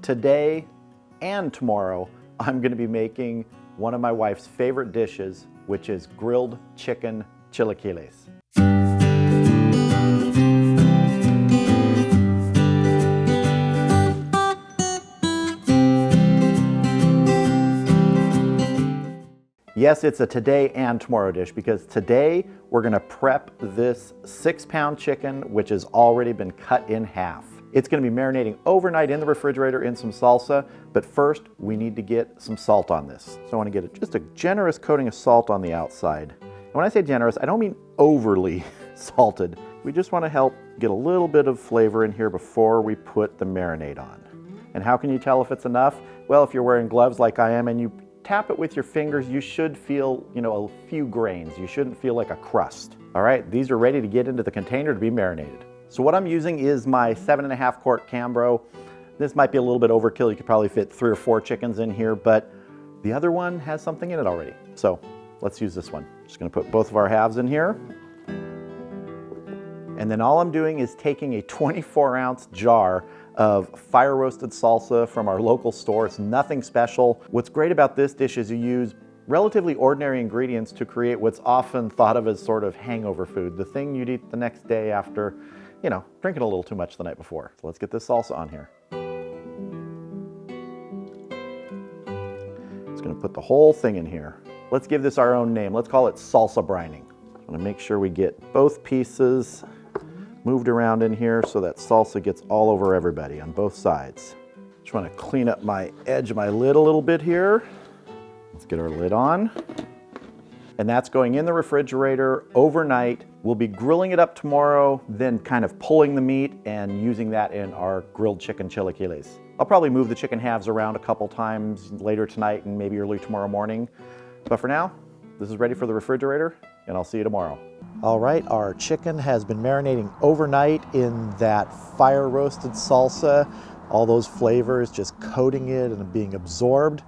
Today and tomorrow, I'm gonna be making one of my wife's favorite dishes, which is grilled chicken chilaquiles. Yes, it's a today and tomorrow dish because today we're gonna prep this 6-pound chicken, which has already been cut in half. It's gonna be marinating overnight in the refrigerator in some salsa, but first we need to get some salt on this. So I wanna get just a generous coating of salt on the outside. And when I say generous, I don't mean overly salted. We just wanna help get a little bit of flavor in here before we put the marinade on. And how can you tell if it's enough? Well, if you're wearing gloves like I am and you tap it with your fingers, you should feel, a few grains. You shouldn't feel like a crust. All right, these are ready to get into the container to be marinated. So what I'm using is my 7.5 quart Cambro. This might be a little bit overkill. You could probably fit 3 or 4 chickens in here, but the other one has something in it already. So let's use this one. Just gonna put both of our halves in here. And then all I'm doing is taking a 24-ounce jar of fire roasted salsa from our local store. It's nothing special. What's great about this dish is you use relatively ordinary ingredients to create what's often thought of as sort of hangover food, the thing you'd eat the next day after, drinking a little too much the night before. So let's get this salsa on here. Just gonna put the whole thing in here. Let's give this our own name. Let's call it salsa brining. I'm gonna make sure we get both pieces moved around in here so that salsa gets all over everybody on both sides. Just want to clean up my edge of my lid a little bit here. Let's get our lid on. And that's going in the refrigerator overnight. We'll be grilling it up tomorrow, then kind of pulling the meat and using that in our grilled chicken chilaquiles. I'll probably move the chicken halves around a couple times later tonight and maybe early tomorrow morning. But for now, this is ready for the refrigerator, and I'll see you tomorrow. All right, our chicken has been marinating overnight in that fire roasted salsa, all those flavors just coating it and being absorbed.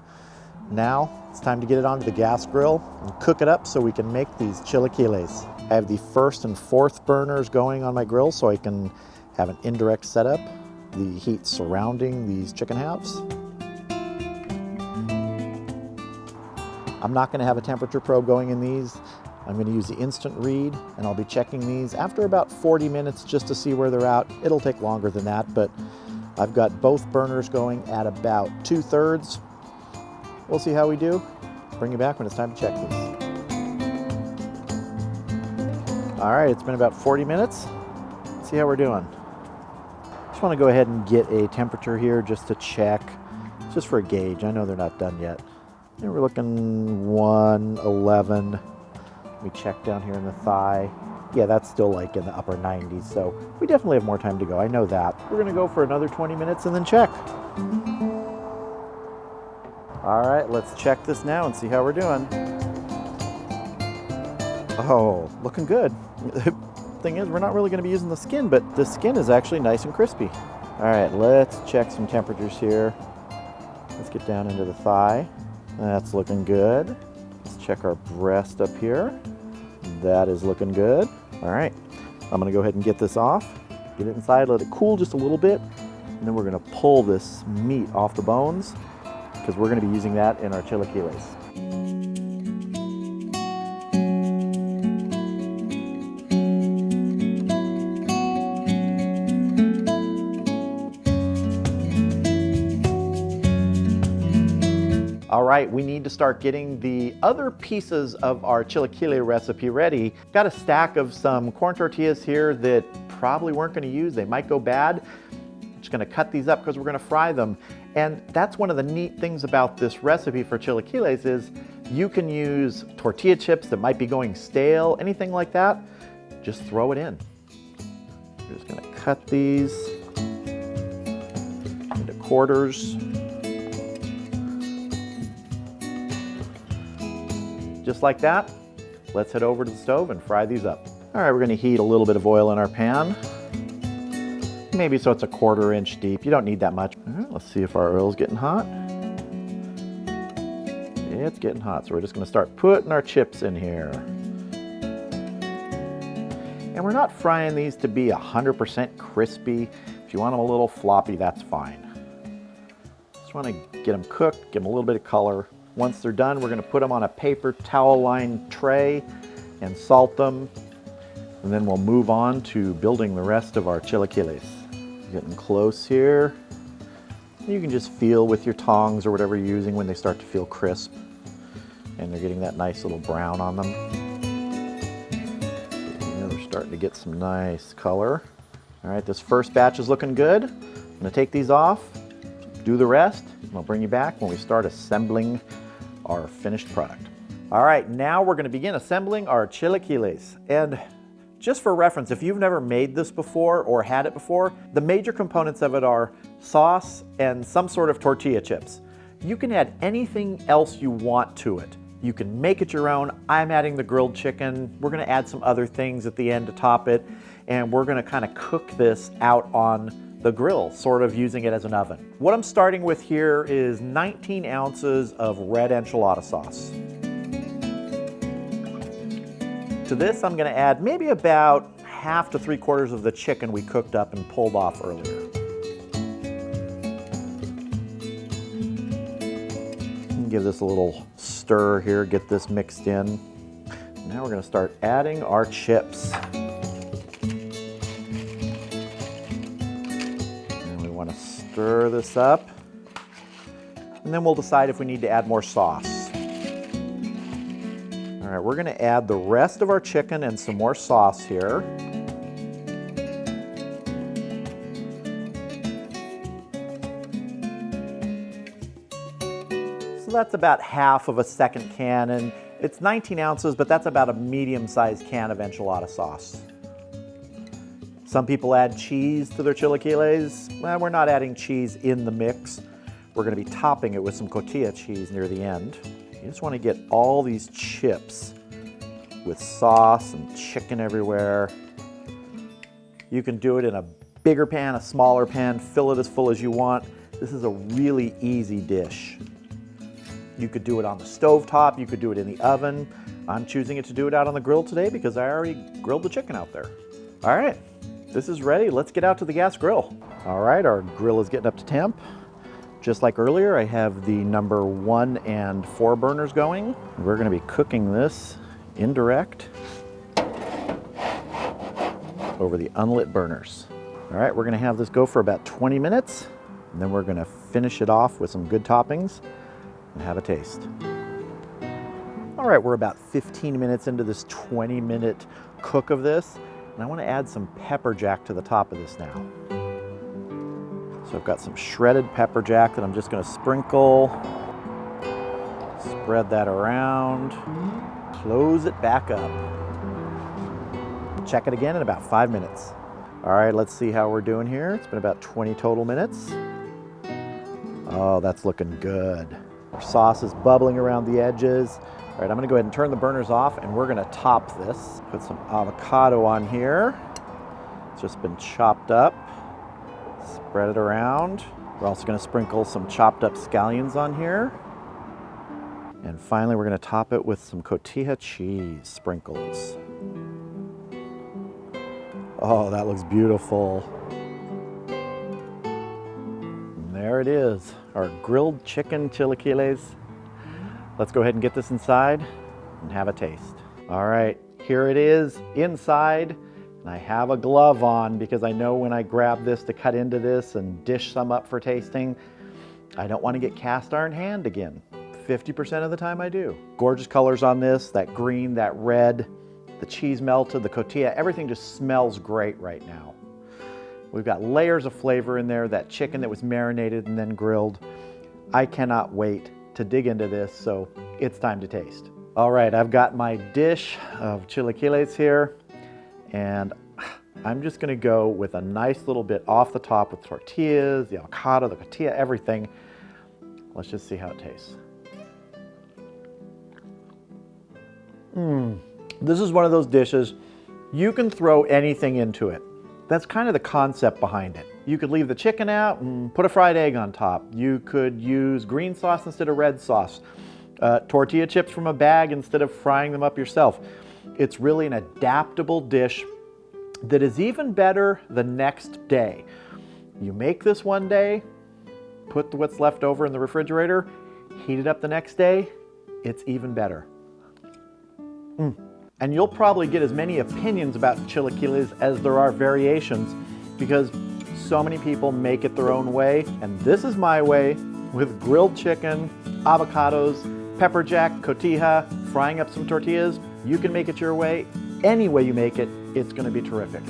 Now it's time to get it onto the gas grill and cook it up so we can make these chilaquiles. I have the 1st and 4th burners going on my grill so I can have an indirect setup, the heat surrounding these chicken halves. I'm not going to have a temperature probe going in these. I'm going to use the instant read, and I'll be checking these after about 40 minutes just to see where they're at. It'll take longer than that, but I've got both burners going at about 2/3. We'll see how we do. Bring you back when it's time to check these. All right, it's been about 40 minutes. Let's see how we're doing. Just want to go ahead and get a temperature here just to check, just for a gauge. I know they're not done yet. And we're looking 111. We check down here in the thigh. Yeah, that's still like in the upper 90s, so we definitely have more time to go. I know that. We're gonna go for another 20 minutes and then check. All right, let's check this now and see how we're doing. Oh, looking good. The thing is, we're not really gonna be using the skin, but the skin is actually nice and crispy. All right, let's check some temperatures here. Let's get down into the thigh. That's looking good. Let's check our breast up here. That is looking good. All right, I'm gonna go ahead and get this off, get it inside, let it cool just a little bit, and then we're gonna pull this meat off the bones because we're gonna be using that in our chilaquiles. All right, we need to start getting the other pieces of our chilaquile recipe ready. Got a stack of some corn tortillas here that probably weren't gonna use. They might go bad. I'm just gonna cut these up because we're gonna fry them. And that's one of the neat things about this recipe for chilaquiles is you can use tortilla chips that might be going stale, anything like that. Just throw it in. We're just gonna cut these into quarters. Just like that, let's head over to the stove and fry these up. All right, we're gonna heat a little bit of oil in our pan. Maybe so it's a 1/4 inch deep. You don't need that much. All right, let's see if our oil's getting hot. It's getting hot, so we're just gonna start putting our chips in here. And we're not frying these to be 100% crispy. If you want them a little floppy, that's fine. Just want to get them cooked, give them a little bit of color. Once they're done, we're going to put them on a paper towel lined tray and salt them. And then we'll move on to building the rest of our chilaquiles. Getting close here. You can just feel with your tongs or whatever you're using when they start to feel crisp. And they're getting that nice little brown on them. They're starting to get some nice color. All right, this first batch is looking good. I'm gonna take these off, do the rest, and I'll bring you back when we start assembling our finished product. All right, now we're gonna begin assembling our chilaquiles. And just for reference, if you've never made this before or had it before, the major components of it are sauce and some sort of tortilla chips. You can add anything else you want to it. You can make it your own. I'm adding the grilled chicken. We're gonna add some other things at the end to top it, and we're gonna kind of cook this out on the grill, sort of using it as an oven. What I'm starting with here is 19 ounces of red enchilada sauce. To this, I'm gonna add maybe about half to 3/4 of the chicken we cooked up and pulled off earlier. Give this a little stir here, get this mixed in. Now we're gonna start adding our chips. And we wanna stir this up. And then we'll decide if we need to add more sauce. All right, we're gonna add the rest of our chicken and some more sauce here. So that's about half of a second can, and it's 19 ounces, but that's about a medium-sized can of enchilada sauce. Some people add cheese to their chilaquiles. Well, we're not adding cheese in the mix. We're gonna be topping it with some tortilla cheese near the end. You just wanna get all these chips with sauce and chicken everywhere. You can do it in a bigger pan, a smaller pan, fill it as full as you want. This is a really easy dish. You could do it on the stovetop, you could do it in the oven. I'm choosing to do it out on the grill today because I already grilled the chicken out there. All right, this is ready. Let's get out to the gas grill. All right, our grill is getting up to temp. Just like earlier, I have the number 1 and 4 burners going. We're gonna be cooking this indirect over the unlit burners. All right, we're gonna have this go for about 20 minutes, and then we're gonna finish it off with some good toppings and have a taste. All right, we're about 15 minutes into this 20-minute cook of this, and I wanna add some pepper jack to the top of this now. So I've got some shredded pepper jack that I'm just gonna sprinkle, spread that around, close it back up. Check it again in about 5 minutes. All right, let's see how we're doing here. It's been about 20 total minutes. Oh, that's looking good. Our sauce is bubbling around the edges. All right, I'm gonna go ahead and turn the burners off, and we're gonna top this. Put some avocado on here. It's just been chopped up. Spread it around. We're also gonna sprinkle some chopped up scallions on here. And finally, we're gonna top it with some tortilla cheese sprinkles. Oh, that looks beautiful. And there it is, our grilled chicken chilaquiles. Let's go ahead and get this inside and have a taste. All right, here it is inside. And I have a glove on because I know when I grab this to cut into this and dish some up for tasting, I don't want to get cast iron hand again. 50% of the time I do. Gorgeous colors on this, that green, that red, the cheese melted, the tortilla, everything just smells great right now. We've got layers of flavor in there, that chicken that was marinated and then grilled. I cannot wait to dig into this, so it's time to taste. All right, I've got my dish of chilaquiles here, and I'm just gonna go with a nice little bit off the top with tortillas, the avocado, the tortilla, everything. Let's just see how it tastes. This is one of those dishes, you can throw anything into it. That's kind of the concept behind it. You could leave the chicken out and put a fried egg on top. You could use green sauce instead of red sauce. Tortilla chips from a bag instead of frying them up yourself. It's really an adaptable dish that is even better the next day. You make this one day, put what's left over in the refrigerator, heat it up the next day, it's even better. And you'll probably get as many opinions about chilaquiles as there are variations because so many people make it their own way. And this is my way with grilled chicken, avocados, pepper jack, cotija, frying up some tortillas. You can make it your way. Any way you make it, it's gonna be terrific.